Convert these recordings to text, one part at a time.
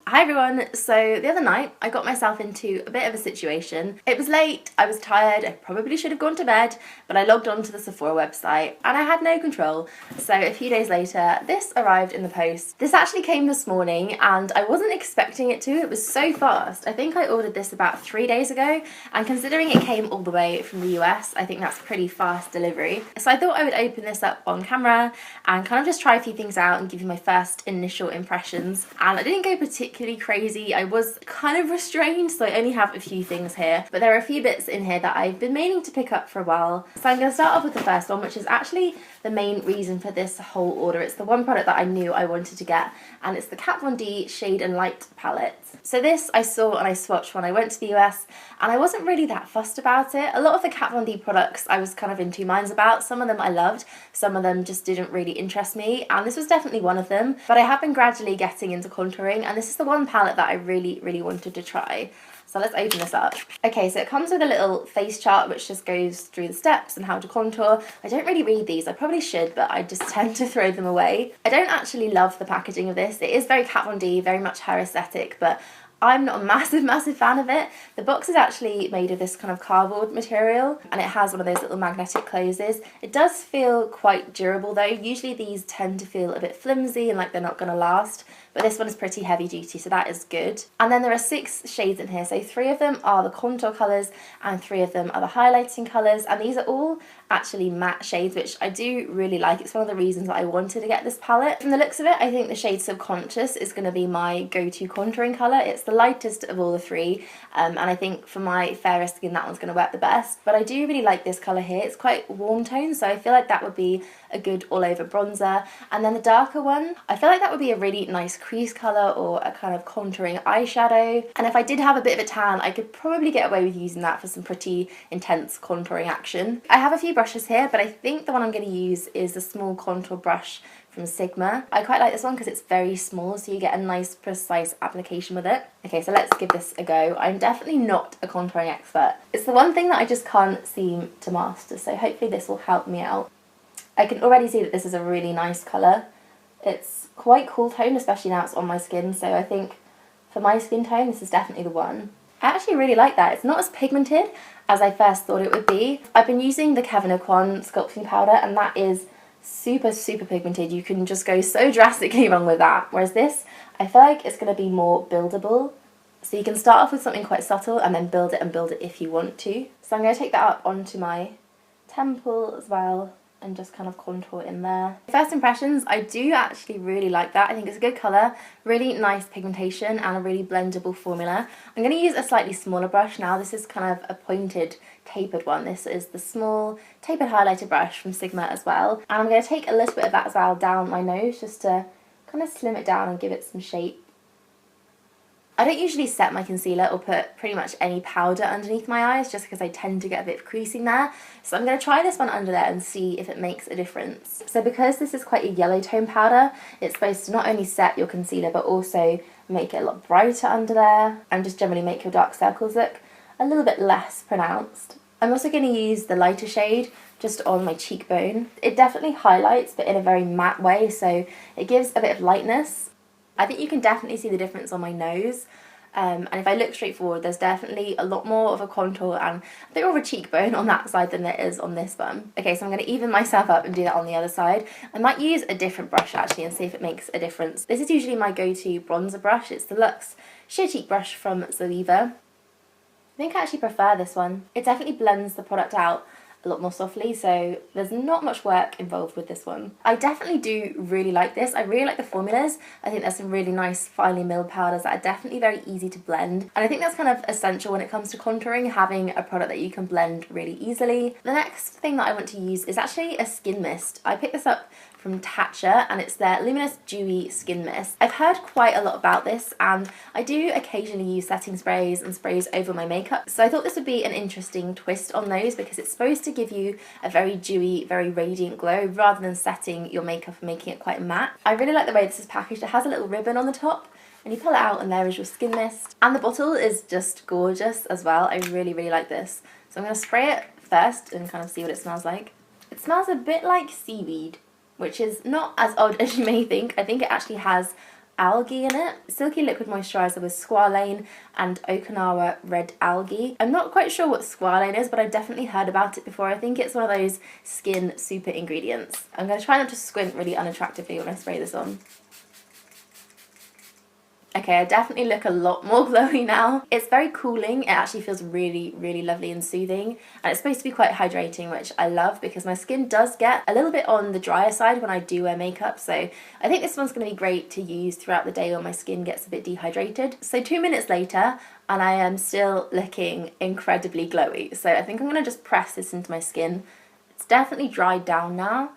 Hi everyone, so the other night I got myself into a bit of a situation. It was late, I was tired, I probably should have gone to bed, but I logged on to the Sephora website and I had no control. So a few days later, this arrived in the post. This actually came this morning and I wasn't expecting it to, it was so fast. I think I ordered this about 3 days ago, and considering it came all the way from the US, I think that's pretty fast delivery. So I thought I would open this up on camera and kind of just try a few things out and give you my first initial impressions. And I didn't go particularly crazy. I was kind of restrained, so I only have a few things here, but there are a few bits in here that I've been meaning to pick up for a while. So I'm going to start off with the first one, which is actually the main reason for this whole order. It's the one product that I knew I wanted to get, and it's the Kat Von D Shade and Light palette. So this I saw and I swatched when I went to the US, and I wasn't really that fussed about it. A lot of the Kat Von D products I was kind of in two minds about. Some of them I loved, some of them just didn't really interest me, and this was definitely one of them. But I have been gradually getting into contouring, and this is the one palette that I really wanted to try. So let's open this up. Okay, so it comes with a little face chart which just goes through the steps and how to contour. I don't really read these, I probably should, but I just tend to throw them away. I don't actually love the packaging of this. It is very Kat Von D, very much her aesthetic, but I'm not a massive fan of it. The box is actually made of this kind of cardboard material, and it has one of those little magnetic closes. It does feel quite durable though. Usually these tend to feel a bit flimsy and like they're not going to last, but this one is pretty heavy duty, so that is good. And then there are 6 shades in here, so 3 of them are the contour colours and 3 of them are the highlighting colours, and these are all actually matte shades, which I do really like. It's one of the reasons that I wanted to get this palette. From the looks of it, I think the shade Subconscious is going to be my go-to contouring colour. It's the lightest of all the 3, and I think for my fairer skin that one's going to work the best. But I do really like this colour here. It's quite warm tone, so I feel like that would be a good all-over bronzer. And then the darker one, I feel like that would be a really nice crease colour or a kind of contouring eyeshadow. And if I did have a bit of a tan, I could probably get away with using that for some pretty intense contouring action. I have a few brushes here, but I think the one I'm going to use is the small contour brush from Sigma. I quite like this one because it's very small, so you get a nice precise application with it. Okay, so let's give this a go. I'm definitely not a contouring expert. It's the one thing that I just can't seem to master, so hopefully this will help me out. I can already see that this is a really nice colour. It's quite cool tone, especially now it's on my skin, so I think for my skin tone this is definitely the one. I actually really like that. It's not as pigmented as I first thought it would be. I've been using the Kevyn Aucoin sculpting powder, and that is super pigmented. You can just go so drastically wrong with that. Whereas this, I feel like it's going to be more buildable. So you can start off with something quite subtle and then build it if you want to. So I'm going to take that up onto my temple as well and just kind of contour in there. First impressions, I do actually really like that. I think it's a good colour, really nice pigmentation and a really blendable formula. I'm going to use a slightly smaller brush now. This is kind of a pointed tapered one. This is the small tapered highlighter brush from Sigma as well. And I'm going to take a little bit of that as well down my nose just to kind of slim it down and give it some shape. I don't usually set my concealer or put pretty much any powder underneath my eyes just because I tend to get a bit of creasing there. So I'm going to try this one under there and see if it makes a difference. So because this is quite a yellow tone powder, it's supposed to not only set your concealer but also make it a lot brighter under there and just generally make your dark circles look a little bit less pronounced. I'm also going to use the lighter shade just on my cheekbone. It definitely highlights, but in a very matte way, so it gives a bit of lightness. I think you can definitely see the difference on my nose, and if I look straight forward, there's definitely a lot more of a contour and a bit more of a cheekbone on that side than there is on this one. Okay, so I'm going to even myself up and do that on the other side. I might use a different brush actually and see if it makes a difference. This is usually my go-to bronzer brush. It's the Luxe Sheer Cheek Brush from Zoeva. I think I actually prefer this one. It definitely blends the product out a lot more softly, so there's not much work involved with this one. I definitely do really like this. I really like the formulas. I think there's some really nice finely milled powders that are definitely very easy to blend, and I think that's kind of essential when it comes to contouring, having a product that you can blend really easily. The next thing that I want to use is actually a skin mist. I picked this up from Tatcha, and it's their Luminous Dewy Skin Mist. I've heard quite a lot about this, and I do occasionally use setting sprays and sprays over my makeup, so I thought this would be an interesting twist on those because it's supposed to give you a very dewy, very radiant glow rather than setting your makeup and making it quite matte. I really like the way this is packaged. It has a little ribbon on the top, and you pull it out and there is your skin mist. And the bottle is just gorgeous as well. I really like this. So I'm going to spray it first and kind of see what it smells like. It smells a bit like seaweed, which is not as odd as you may think. I think it actually has algae in it. Silky Liquid Moisturiser with squalane and Okinawa Red Algae. I'm not quite sure what squalane is, but I've definitely heard about it before. I think it's one of those skin super ingredients. I'm going to try not to squint really unattractively when I spray this on. Okay, I definitely look a lot more glowy now. It's very cooling. It actually feels really, really lovely and soothing. And it's supposed to be quite hydrating, which I love because my skin does get a little bit on the drier side when I do wear makeup. So I think this one's going to be great to use throughout the day when my skin gets a bit dehydrated. So 2 minutes later, and I am still looking incredibly glowy. So I think I'm going to just press this into my skin. It's definitely dried down now.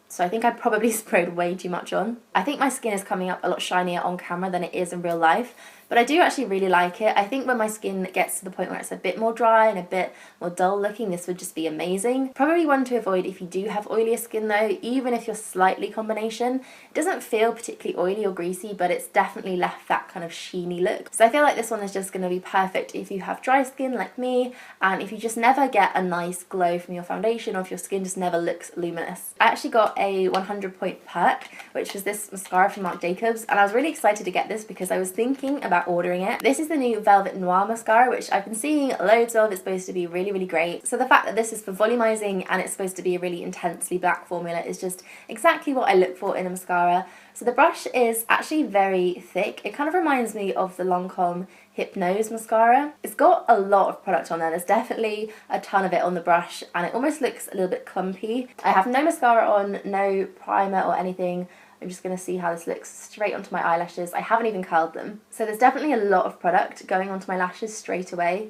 So I think I probably sprayed way too much on. I think my skin is coming up a lot shinier on camera than it is in real life, but I do actually really like it. I think when my skin gets to the point where it's a bit more dry and a bit more dull looking, this would just be amazing. Probably one to avoid if you do have oilier skin though, even if you're slightly combination. It doesn't feel particularly oily or greasy, but it's definitely left that kind of sheeny look. So I feel like this one is just going to be perfect if you have dry skin like me, and if you just never get a nice glow from your foundation, or if your skin just never looks luminous. I actually got a 100 Point Perk, which was this mascara from Marc Jacobs, and I was really excited to get this because I was thinking about ordering it. This is the new Velvet Noir mascara, which I've been seeing loads of. It's supposed to be really, really great. So the fact that this is for volumizing and it's supposed to be a really intensely black formula is just exactly what I look for in a mascara. So the brush is actually very thick. It kind of reminds me of the Lancome Hypnose mascara. It's got a lot of product on there. There's definitely a ton of it on the brush and it almost looks a little bit clumpy. I have no mascara on, no primer or anything. I'm just going to see how this looks straight onto my eyelashes. I haven't even curled them. So there's definitely a lot of product going onto my lashes straight away,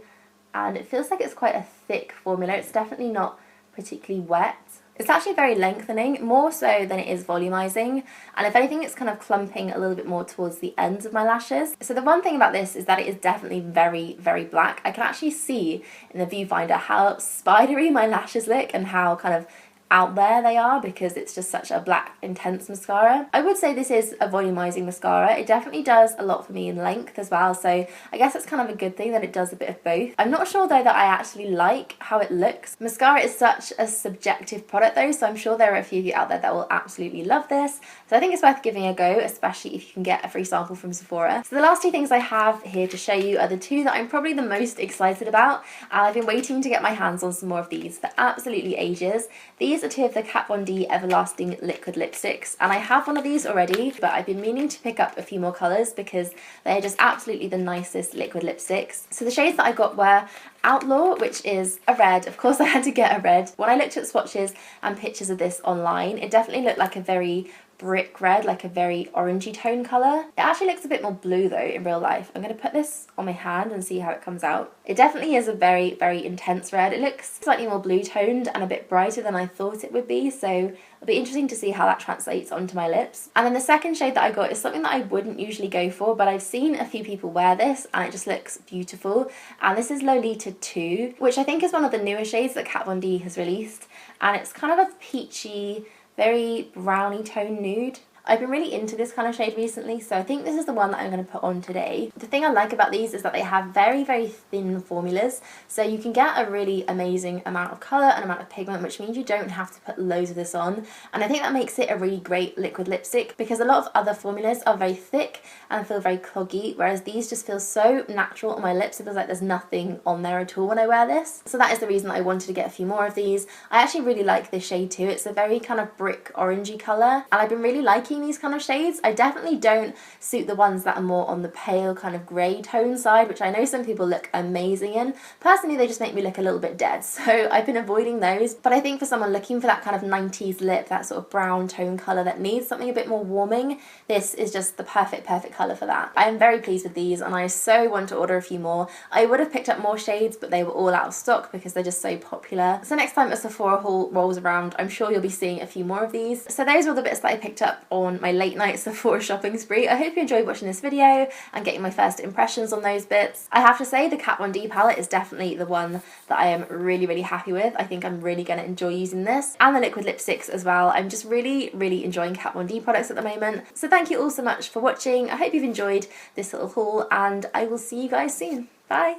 and it feels like it's quite a thick formula. It's definitely not particularly wet. It's actually very lengthening, more so than it is volumizing, and if anything it's kind of clumping a little bit more towards the ends of my lashes. So the one thing about this is that it is definitely very, very black. I can actually see in the viewfinder how spidery my lashes look and how kind of out there they are because it's just such a black intense mascara. I would say this is a volumizing mascara. It definitely does a lot for me in length as well, so I guess it's kind of a good thing that it does a bit of both. I'm not sure though that I actually like how it looks. Mascara is such a subjective product though, so I'm sure there are a few of you out there that will absolutely love this, so I think it's worth giving a go, especially if you can get a free sample from Sephora. So the last two things I have here to show you are the two that I'm probably the most excited about, and I've been waiting to get my hands on some more of these for absolutely ages. These are two of the Kat Von D Everlasting Liquid Lipsticks, and I have one of these already, but I've been meaning to pick up a few more colours because they're just absolutely the nicest liquid lipsticks. So the shades that I got were Outlaw, which is a red. Of course I had to get a red. When I looked at swatches and pictures of this online, it definitely looked like a very brick red, like a very orangey tone colour. It actually looks a bit more blue though in real life. I'm going to put this on my hand and see how it comes out. It definitely is a very, very intense red. It looks slightly more blue toned and a bit brighter than I thought it would be, so it'll be interesting to see how that translates onto my lips. And then the second shade that I got is something that I wouldn't usually go for, but I've seen a few people wear this and it just looks beautiful. And this is Lolita 2, which I think is one of the newer shades that Kat Von D has released, and it's kind of a peachy, very browny tone nude. I've been really into this kind of shade recently, so I think this is the one that I'm going to put on today. The thing I like about these is that they have very, very thin formulas, so you can get a really amazing amount of colour and amount of pigment, which means you don't have to put loads of this on, and I think that makes it a really great liquid lipstick because a lot of other formulas are very thick and feel very cloggy, whereas these just feel so natural on my lips. It feels like there's nothing on there at all when I wear this. So that is the reason that I wanted to get a few more of these. I actually really like this shade too. It's a very kind of brick orangey colour, and I've been really liking these kind of shades. I definitely don't suit the ones that are more on the pale kind of grey tone side, which I know some people look amazing in. Personally, they just make me look a little bit dead, so I've been avoiding those. But I think for someone looking for that kind of 90s lip, that sort of brown tone colour that needs something a bit more warming, this is just the perfect colour for that. I am very pleased with these and I so want to order a few more. I would have picked up more shades, but they were all out of stock because they're just so popular. So next time a Sephora haul rolls around, I'm sure you'll be seeing a few more of these. So those were the bits that I picked up on my late night Sephora shopping spree. I hope you enjoyed watching this video and getting my first impressions on those bits. I have to say the Kat Von D palette is definitely the one that I am really happy with. I think I'm really going to enjoy using this, and the liquid lipsticks as well. I'm just really enjoying Kat Von D products at the moment. So thank you all so much for watching. I hope you've enjoyed this little haul and I will see you guys soon. Bye!